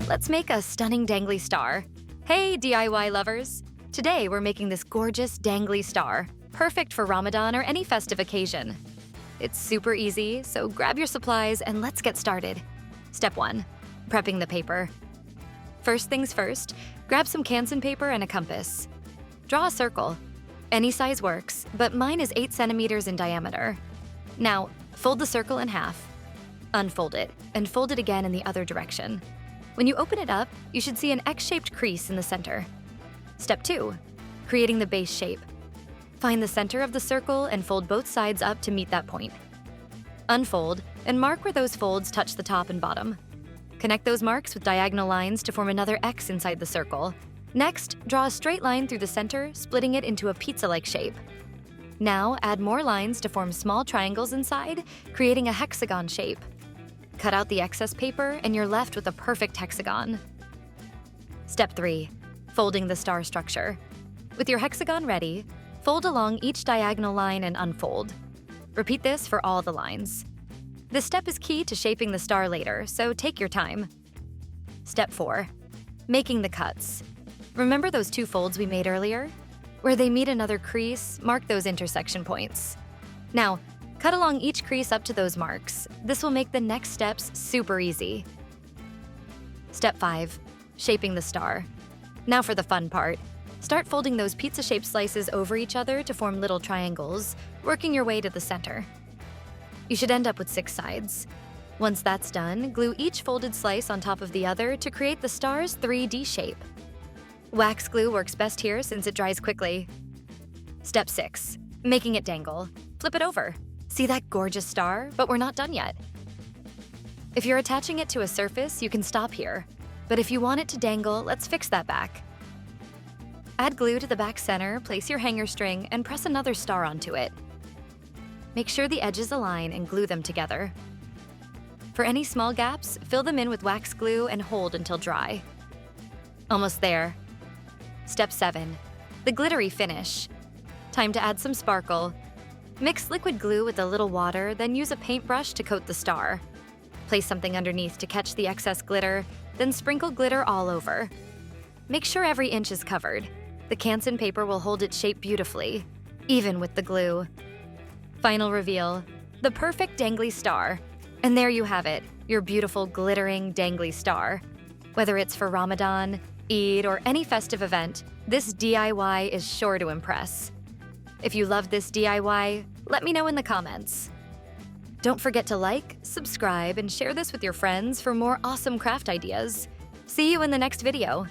Let's make a stunning dangly star. Hey DIY lovers! Today we're making this gorgeous dangly star, perfect for Ramadan or any festive occasion. It's super easy, so grab your supplies and let's get started. Step 1. Prepping the paper. First things first, grab some Canson paper and a compass. Draw a circle. Any size works, but mine is 8 centimeters in diameter. Now, fold the circle in half. Unfold it, and fold it again in the other direction. When you open it up, you should see an X-shaped crease in the center. Step 2. Creating the base shape. Find the center of the circle and fold both sides up to meet that point. Unfold, and mark where those folds touch the top and bottom. Connect those marks with diagonal lines to form another X inside the circle. Next, draw a straight line through the center, splitting it into a pizza-like shape. Now, add more lines to form small triangles inside, creating a hexagon shape. Cut out the excess paper, and you're left with a perfect hexagon. Step 3. Folding the star structure. With your hexagon ready, fold along each diagonal line and unfold. Repeat this for all the lines. This step is key to shaping the star later, so take your time. Step 4. Making the cuts. Remember those 2 folds we made earlier? Where they meet another crease, mark those intersection points. Now, cut along each crease up to those marks. This will make the next steps super easy. Step 5. Shaping the star. Now for the fun part. Start folding those pizza-shaped slices over each other to form little triangles, working your way to the center. You should end up with 6 sides. Once that's done, glue each folded slice on top of the other to create the star's 3D shape. Wax glue works best here since it dries quickly. Step 6. Making it dangle. Flip it over. See that gorgeous star? But we're not done yet. If you're attaching it to a surface, you can stop here. But if you want it to dangle, let's fix that back. Add glue to the back center, place your hanger string, and press another star onto it. Make sure the edges align and glue them together. For any small gaps, fill them in with wax glue and hold until dry. Almost there. Step 7. The glittery finish. Time to add some sparkle. Mix liquid glue with a little water, then use a paintbrush to coat the star. Place something underneath to catch the excess glitter, then sprinkle glitter all over. Make sure every inch is covered. The Canson paper will hold its shape beautifully, even with the glue. Final reveal, the perfect dangly star. And there you have it, your beautiful glittering dangly star. Whether it's for Ramadan, Eid, or any festive event, this DIY is sure to impress. If you loved this DIY, let me know in the comments. Don't forget to like, subscribe, and share this with your friends for more awesome craft ideas. See you in the next video.